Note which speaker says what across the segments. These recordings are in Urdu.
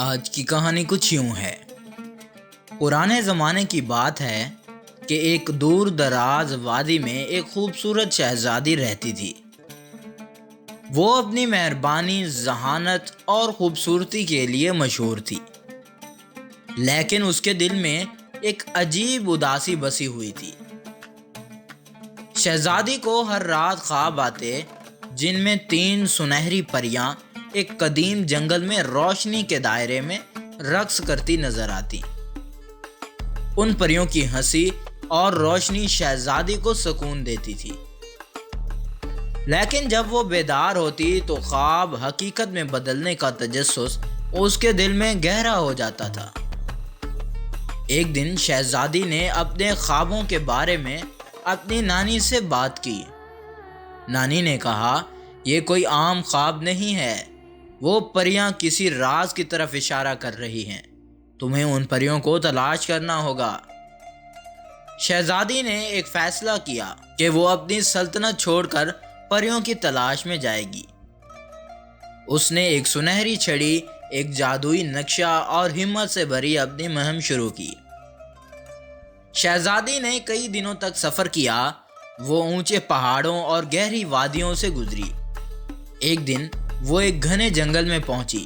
Speaker 1: آج کی کہانی کچھ یوں ہے۔ پرانے زمانے کی بات ہے کہ ایک دور دراز وادی میں ایک خوبصورت شہزادی رہتی تھی۔ وہ اپنی مہربانی، ذہانت اور خوبصورتی کے لیے مشہور تھی، لیکن اس کے دل میں ایک عجیب اداسی بسی ہوئی تھی۔ شہزادی کو ہر رات خواب آتے جن میں 3 سنہری پریاں ایک قدیم جنگل میں روشنی کے دائرے میں رقص کرتی نظر آتی۔ ان پریوں کی ہنسی اور روشنی شہزادی کو سکون دیتی تھی، لیکن جب وہ بیدار ہوتی تو خواب حقیقت میں بدلنے کا تجسس اس کے دل میں گہرا ہو جاتا تھا۔ ایک دن شہزادی نے اپنے خوابوں کے بارے میں اپنی نانی سے بات کی۔ نانی نے کہا، یہ کوئی عام خواب نہیں ہے، وہ پریاں کسی راز کی طرف اشارہ کر رہی ہیں، تمہیں ان پریوں کو تلاش کرنا ہوگا۔ شہزادی نے ایک فیصلہ کیا کہ وہ اپنی سلطنت چھوڑ کر پریوں کی تلاش میں جائے گی۔ اس نے ایک سنہری چھڑی، ایک جادوئی نقشہ اور ہمت سے بھری اپنی مہم شروع کی۔ شہزادی نے کئی دنوں تک سفر کیا، وہ اونچے پہاڑوں اور گہری وادیوں سے گزری۔ ایک دن وہ ایک گھنے جنگل میں پہنچی،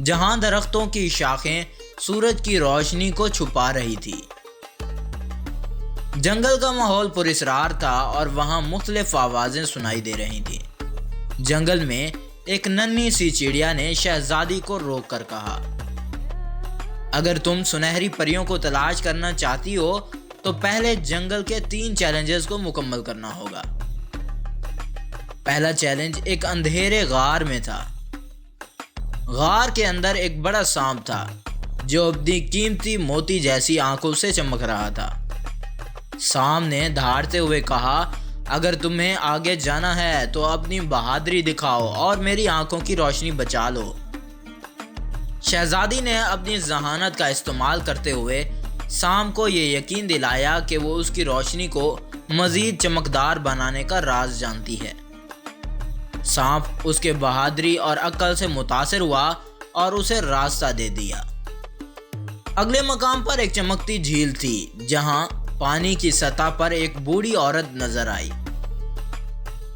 Speaker 1: جہاں درختوں کی شاخیں سورج کی روشنی کو چھپا رہی تھی۔ جنگل کا ماحول پراسرار تھا اور وہاں مختلف آوازیں سنائی دے رہی تھیں۔ جنگل میں ایک ننھی سی چڑیا نے شہزادی کو روک کر کہا، اگر تم سنہری پریوں کو تلاش کرنا چاہتی ہو تو پہلے جنگل کے 3 چیلنجز کو مکمل کرنا ہوگا۔ پہلا چیلنج ایک اندھیرے غار میں تھا۔ غار کے اندر ایک بڑا سانپ تھا جو اپنی قیمتی موتی جیسی آنکھوں سے چمک رہا تھا۔ سانپ نے دھاڑتے ہوئے کہا، اگر تمہیں آگے جانا ہے تو اپنی بہادری دکھاؤ اور میری آنکھوں کی روشنی بچا لو۔ شہزادی نے اپنی ذہانت کا استعمال کرتے ہوئے سانپ کو یہ یقین دلایا کہ وہ اس کی روشنی کو مزید چمکدار بنانے کا راز جانتی ہے۔ سانپ اس کے بہادری اور عقل سے متاثر ہوا اور اسے راستہ دے دیا۔ اگلے مقام پر ایک چمکتی جھیل تھی، جہاں پانی کی سطح پر ایک بوڑھی عورت نظر آئی۔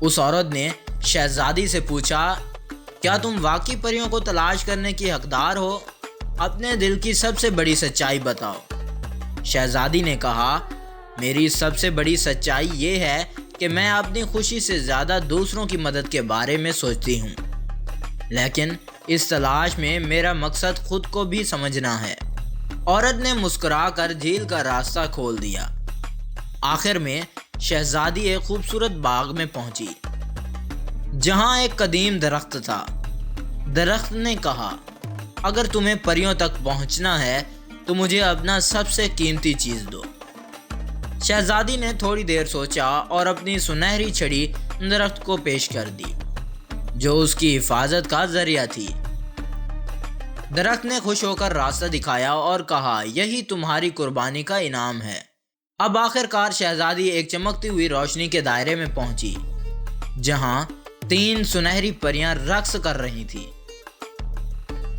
Speaker 1: اس عورت نے شہزادی سے پوچھا، کیا تم واقعی پریوں کو تلاش کرنے کی حقدار ہو؟ اپنے دل کی سب سے بڑی سچائی بتاؤ۔ شہزادی نے کہا، میری سب سے بڑی سچائی یہ ہے کہ میں اپنی خوشی سے زیادہ دوسروں کی مدد کے بارے میں سوچتی ہوں، لیکن اس تلاش میں میرا مقصد خود کو بھی سمجھنا ہے۔ عورت نے مسکرا کر جھیل کا راستہ کھول دیا۔ آخر میں شہزادی ایک خوبصورت باغ میں پہنچی، جہاں ایک قدیم درخت تھا۔ درخت نے کہا، اگر تمہیں پریوں تک پہنچنا ہے تو مجھے اپنا سب سے قیمتی چیز دو۔ شہزادی نے تھوڑی دیر سوچا اور اپنی سنہری چھڑی درخت کو پیش کر دی، جو اس کی حفاظت کا ذریعہ تھی۔ درخت نے خوش ہو کر راستہ دکھایا اور کہا، یہی تمہاری قربانی کا انعام ہے۔ اب آخر کار شہزادی ایک چمکتی ہوئی روشنی کے دائرے میں پہنچی، جہاں 3 سنہری پریاں رقص کر رہی تھیں۔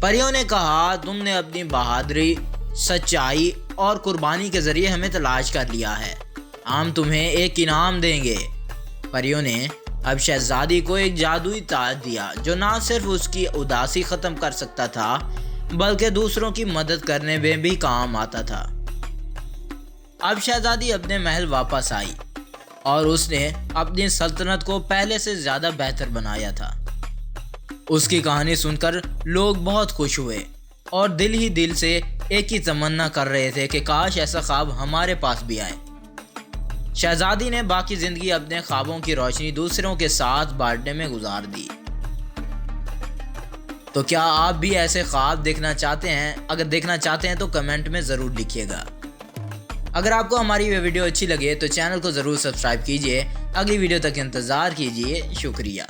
Speaker 1: پریوں نے کہا، تم نے اپنی بہادری، سچائی اور قربانی کے ذریعے ہمیں تلاش کر لیا ہے، ہم تمہیں ایک انعام دیں گے۔ پریوں نے اب شہزادی کو ایک جادوئی تاج دیا جو نہ صرف اس کی اداسی ختم کر سکتا تھا بلکہ دوسروں کی مدد کرنے میں بھی کام آتا تھا۔ اب شہزادی اپنے محل واپس آئی اور اس نے اپنی سلطنت کو پہلے سے زیادہ بہتر بنایا تھا۔ اس کی کہانی سن کر لوگ بہت خوش ہوئے اور دل ہی دل سے ایک ہی تمنا کر رہے تھے کہ کاش ایسا خواب ہمارے پاس بھی آئے۔ شہزادی نے باقی زندگی اپنے خوابوں کی روشنی دوسروں کے ساتھ بانٹنے میں گزار دی۔ تو کیا آپ بھی ایسے خواب دیکھنا چاہتے ہیں؟ اگر دیکھنا چاہتے ہیں تو کمنٹ میں ضرور لکھیے گا۔ اگر آپ کو ہماری یہ ویڈیو اچھی لگے تو چینل کو ضرور سبسکرائب کیجیے۔ اگلی ویڈیو تک انتظار کیجیے۔ شکریہ۔